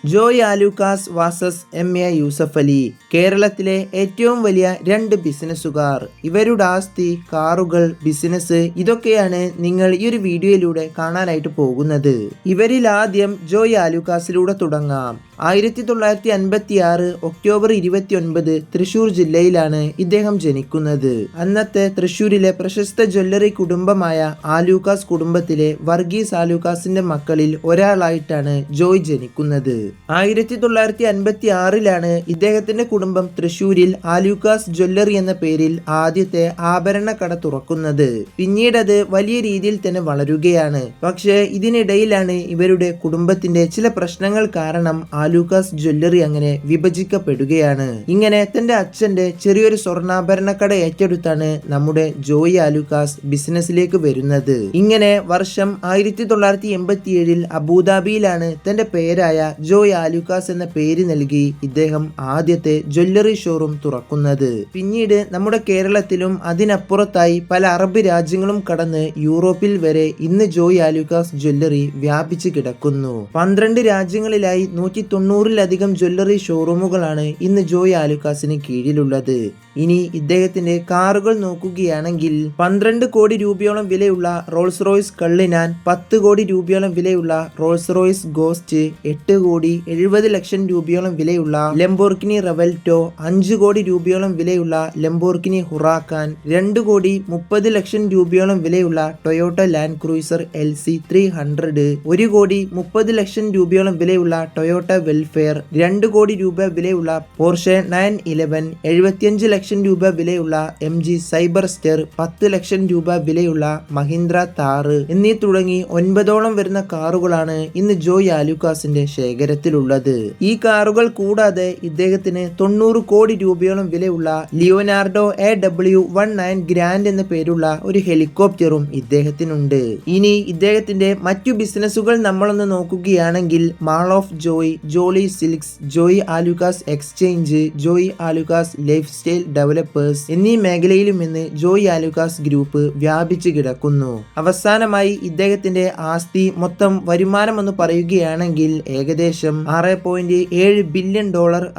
ജോയ് ആലുക്കാസ് വാസസ് എം.എ. യൂസഫ് അലി. കേരളത്തിലെ ഏറ്റവും വലിയ രണ്ട് ബിസിനസ്സുകാർ. ഇവരുടെ ആസ്തി, കാറുകൾ, ബിസിനസ് ഇതൊക്കെയാണ് നിങ്ങൾ ഈ ഒരു വീഡിയോയിലൂടെ കാണാനായിട്ട് പോകുന്നത്. ഇവരിൽ ആദ്യം ജോയ് ആലുക്കാസിലൂടെ തുടങ്ങാം. 1956 ഒക്ടോബർ 29 തൃശൂർ ജില്ലയിലാണ് ഇദ്ദേഹം ജനിക്കുന്നത്. അന്നത്തെ തൃശൂരിലെ പ്രശസ്ത ജ്വല്ലറി കുടുംബമായ ആലൂക്കാസ് കുടുംബത്തിലെ വർഗീസ് ആലൂക്കാസിന്റെ മക്കളിൽ ഒരാളായിട്ടാണ് ജോയ് ജനിക്കുന്നത്. 1956 ഇദ്ദേഹത്തിന്റെ കുടുംബം തൃശൂരിൽ ആലൂക്കാസ് ജ്വല്ലറി എന്ന പേരിൽ ആദ്യത്തെ ആഭരണ കട തുറക്കുന്നത്. പിന്നീട് അത് വലിയ രീതിയിൽ തന്നെ വളരുകയാണ്. പക്ഷേ ഇതിനിടയിലാണ് ഇവരുടെ കുടുംബത്തിന്റെ ചില പ്രശ്നങ്ങൾ കാരണം ആലൂക്കാസ് ജ്വല്ലറി അങ്ങനെ വിഭജിക്കപ്പെടുകയാണ്. ഇങ്ങനെ തന്റെ അച്ഛന്റെ ചെറിയൊരു സ്വർണ്ണാഭരണ കട ഏറ്റെടുത്താണ് നമ്മുടെ ജോയ് ആലൂക്കാസ് ബിസിനസ്സിലേക്ക് വരുന്നത്. ഇങ്ങനെ വർഷം 1987 അബുദാബിയിലാണ് തന്റെ പേരായ ജോയ് ആലൂക്കാസ് എന്ന പേര് നൽകി ഇദ്ദേഹം ആദ്യത്തെ ജ്വല്ലറി ഷോറൂം തുറക്കുന്നത്. പിന്നീട് നമ്മുടെ കേരളത്തിലും അതിനപ്പുറത്തായി പല അറബ് രാജ്യങ്ങളും കടന്ന് യൂറോപ്പിൽ വരെ ഇന്ന് ജോയ് ആലൂക്കാസ് ജ്വല്ലറി വ്യാപിച്ചു കിടക്കുന്നു. 12 രാജ്യങ്ങളിലായി 190-ലധികം ജ്വല്ലറി ഷോറൂമുകളാണ് ഇന്ന് ജോയ് ആലുക്കാസിന് കീഴിലുള്ളത്. ഇനി ഇദ്ദേഹത്തിന്റെ കാറുകൾ നോക്കുകയാണെങ്കിൽ 12 കോടി രൂപയോളം വിലയുള്ള റോൾസ് റോയ്സ് കള്ളിനാൻ, 10 കോടി രൂപയോളം വിലയുള്ള റോൾസ് റോയ്സ് ഗോസ്റ്റ്, 8 കോടി 70 ലക്ഷം രൂപയോളം വിലയുള്ള ലംബോർഗിനി റെവൽറ്റോ, 5 കോടി രൂപയോളം വിലയുള്ള ലംബോർഗിനി ഹുറാക്കാൻ, 2 കോടി 30 ലക്ഷം രൂപയോളം വിലയുള്ള ടൊയോട്ട ലാൻഡ് ക്രൂയിസർ LC 300, 1 കോടി 30 ലക്ഷം രൂപയോളം വിലയുള്ള ടൊയോട്ട വെൽഫെയർ, 2 കോടി രൂപ വിലയുള്ള പോർഷെ 911, 75 ലക്ഷം രൂപ വിലയുള്ള MG സൈബർ സ്റ്റർ, 10 ലക്ഷം രൂപ വിലയുള്ള മഹീന്ദ്ര താർ എന്നീ തുടങ്ങി 9ഓളം വരുന്ന കാറുകളാണ് ഇന്ന് ജോയ് ആലുക്കാസിന്റെ ശേഖരത്തിലുള്ളത്. ഈ കാറുകൾ കൂടാതെ ഇദ്ദേഹത്തിന് 90 കോടി രൂപയോളം വിലയുള്ള ലിയോനാർഡോ AW19 ഗ്രാൻഡ് എന്ന പേരുള്ള ഒരു ഹെലികോപ്റ്ററും ഇദ്ദേഹത്തിനുണ്ട്. ഇനി ഇദ്ദേഹത്തിന്റെ മറ്റു ബിസിനസ്സുകൾ നമ്മളൊന്ന് നോക്കുകയാണെങ്കിൽ mall of Joy, Jolly silks, Joy Alukkas exchange, Joy Alukkas life style developers എന്നീ മേഖലയിലും ഇന്ന് ജോയ് ആലുക്കാസ് ഗ്രൂപ്പ് വ്യാപിച്ചു കിടക്കുന്നു. അവസാനമായി ഇദ്ദേഹത്തിന്റെ ആസ്തി മൊത്തം വരുമാനം എന്ന് പറയുകയാണെങ്കിൽ ഏകദേശം $6.7 ബില്യൺ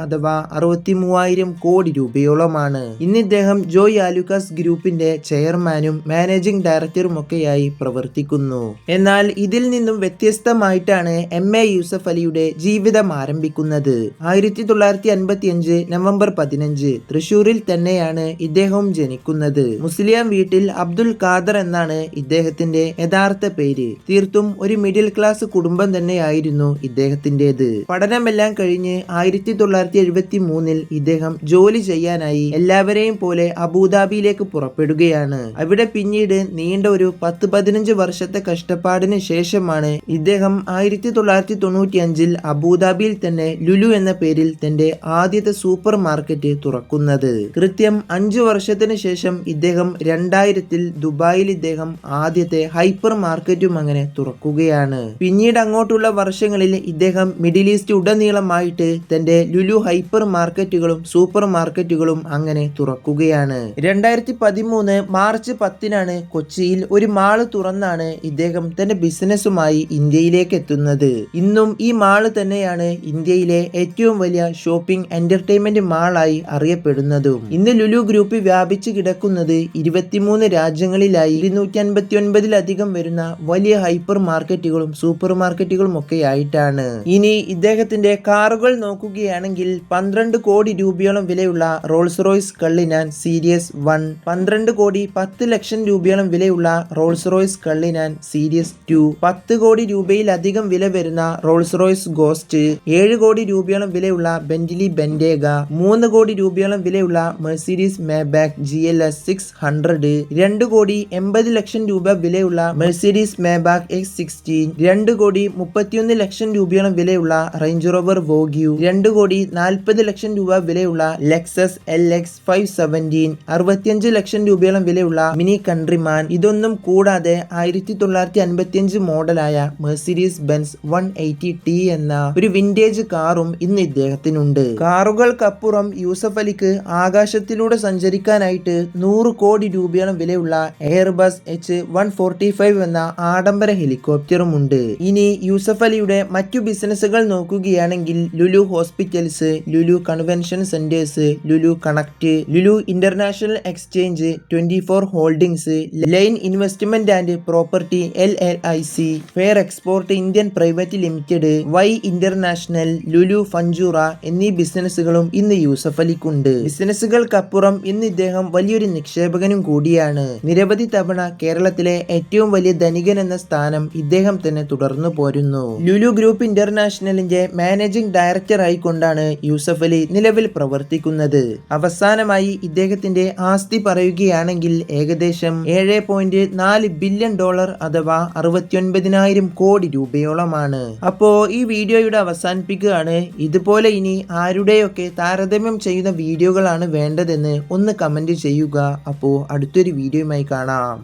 അഥവാ 63,000 കോടി രൂപയോളമാണ്. ഇന്ന് ഇദ്ദേഹം ജോയ് ആലുക്കാസ് ഗ്രൂപ്പിന്റെ ചെയർമാനും മാനേജിംഗ് ഡയറക്ടറും ഒക്കെയായി പ്രവർത്തിക്കുന്നു. എന്നാൽ ഇതിൽ നിന്നും വ്യത്യസ്തമായിട്ടാണ് എം.എ. യൂസഫ് അലിയുടെ ജീവിതം ആരംഭിക്കുന്നത്. 1955 നവംബർ 15 തൃശൂരിൽ തന്നെയാണ് ഇദ്ദേഹം ജനിക്കുന്നത്. മുസ്ലിം വീട്ടിൽ അബ്ദുൽ ഖാദർ എന്നാണ് ഇദ്ദേഹത്തിന്റെ യഥാർത്ഥ പേര്. തീർത്തും ഒരു മിഡിൽ ക്ലാസ് കുടുംബം തന്നെയായിരുന്നു ഇദ്ദേഹത്തിന്റേത്. പഠനമെല്ലാം കഴിഞ്ഞ് 1973 ഇദ്ദേഹം ജോലി ചെയ്യാനായി എല്ലാവരെയും പോലെ അബുദാബിയിലേക്ക് പുറപ്പെടുകയാണ്. അവിടെ പിന്നീട് നീണ്ട ഒരു 10-15 വർഷത്തെ കഷ്ടപ്പാടിന് ശേഷമാണ് ഇദ്ദേഹം 1995 അബുദാബിയിൽ തന്നെ ലുലു എന്ന പേരിൽ തന്റെ ആദ്യത്തെ സൂപ്പർ മാർക്കറ്റ് തുറക്കുന്നത്. കൃത്യം 5 വർഷത്തിന് ശേഷം ഇദ്ദേഹം 2000 ദുബായിൽ ഇദ്ദേഹം ആദ്യത്തെ ഹൈപ്പർ മാർക്കറ്റും അങ്ങനെ തുറക്കുകയാണ്. പിന്നീട് അങ്ങോട്ടുള്ള വർഷങ്ങളിൽ ഇദ്ദേഹം മിഡിൽ ഈസ്റ്റ് ഉടനീളമായിട്ട് തന്റെ ലുലു ഹൈപ്പർ മാർക്കറ്റുകളും സൂപ്പർ മാർക്കറ്റുകളും അങ്ങനെ തുറക്കുകയാണ്. 2013 മാർച്ച് 10 കൊച്ചിയിൽ ഒരു മാള് തുറന്നാണ് ഇദ്ദേഹം തന്റെ ബിസിനസ്സുമായി ഇന്ത്യയിലേക്ക് എത്തുന്നത്. ഇന്നും ഈ മാള് തന്നെയാണ് ഇന്ത്യയിലെ ഏറ്റവും വലിയ ഷോപ്പിംഗ് എന്റർടൈൻമെന്റ് മാളായി അറിയപ്പെടുന്നതും. ഇന്ന് ലുലു ഗ്രൂപ്പ് വ്യാപിച്ചു കിടക്കുന്നത് 23 രാജ്യങ്ങളിലായി 259-ലധികം വരുന്ന വലിയ ഹൈപ്പർ മാർക്കറ്റുകളും സൂപ്പർ മാർക്കറ്റുകളും ഒക്കെ ആയിട്ടാണ്. ഇനി ഇദ്ദേഹത്തിന്റെ കാറുകൾ നോക്കുകയാണെങ്കിൽ 12 കോടി രൂപയോളം വിലയുള്ള റോൾസ് റോയ്സ് കള്ളിനാൻ സീരീസ് 1, 12 കോടി 10 ലക്ഷം രൂപയോളം വിലയുള്ള റോൾസ് റോയ്സ് കള്ളിനാൻ സീരീസ് 2, 10 കോടി രൂപയിലധികം വില വരുന്ന റോൾസ് റോയ്സ് ഗോസ്റ്റ്, 7 കോടി രൂപയോളം വിലയുള്ള ബെന്റ്ലി ബെന്റേഗ, 3 കോടി രൂപയോളം വിലയുള്ള മെഴ്സീഡീസ് മേബാക്ക് GLS 600, 2 കോടി 80 ലക്ഷം രൂപ വിലയുള്ള മെഴ്സീഡീസ് മേബാക്ക് X16, 2 കോടി 31 ലക്ഷം രൂപയോളം വിലയുള്ള റേഞ്ച് റോവർ വോഗ്യു, 2 കോടി 40 ലക്ഷം രൂപ വിലയുള്ള ലെക്സസ് LX 517, 65 ലക്ഷം രൂപയോളം വിലയുള്ള മിനി കൺട്രിമാൻ. ഇതൊന്നും കൂടാതെ 1955 മോഡലായ മെഴ്സീഡീസ് ബെൻസ് 180T എന്ന ഒരു വിന്റേജ് കാറും ഇന്ന് ഇദ്ദേഹത്തിനുണ്ട്. കാറുകൾക്കപ്പുറം യൂസഫ് അലിക്ക് ആകാശത്തിലൂടെ സഞ്ചരിക്കാനായിട്ട് 100 കോടി രൂപയോളം വിലയുള്ള എയർബസ് H145 എന്ന ആഡംബര ഹെലികോപ്റ്ററും ഉണ്ട്. ഇനി യൂസഫ് അലിയുടെ മറ്റു ബിസിനസ്സുകൾ ബിസിനസ്സുകൾ നോക്കുകയാണെങ്കിൽ Lulu hospitals, Lulu convention centres, Lulu connect, Lulu international exchange, 24 holdings, line investment and property LLIC, fair export Indian private limited, Y international, Lulu Funtura എന്നീ ബിസിനസ്സുകളും ഇന്ന് യൂസഫ് അലിക്കുണ്ട്. ബിസിനസ്സുകൾക്കപ്പുറം ഇന്ന് ഇദ്ദേഹം വലിയൊരു നിക്ഷേപകനും കൂടിയാണ്. നിരവധി തവണ കേരളത്തിലെ ഏറ്റവും വലിയ ധനികൻ എന്ന സ്ഥാനം ഇദ്ദേഹം തന്നെ തുടർന്നു പോരുന്നു. ലുലു ഗ്രൂപ്പ് ഇന്റർനാഷണലിന്റെ മാനേജിംഗ് ഡയറക്ടർ ആയിക്കൊണ്ടാണ് യൂസഫ് അലി നിലവിൽ പ്രവർത്തിക്കുന്നത്. അവസാനമായി ഇദ്ദേഹത്തിന്റെ ആസ്തി പറയുകയാണെങ്കിൽ ഏകദേശം $7.4 ബില്യൺ അഥവാ 69,000 കോടി രൂപയോളമാണ്. അപ്പോ ഈ വീഡിയോയുടെ അവസാനിപ്പിക്കുകയാണ്. ഇതുപോലെ ഇനി ആരുടെയൊക്കെ താരതമ്യം ചെയ്യുന്ന വീഡിയോകളാണ് വേണ്ടതെന്ന് ഒന്ന് കമന്റ് ചെയ്യുക. അപ്പോൾ അടുത്തൊരു വീഡിയോയുമായി കാണാം.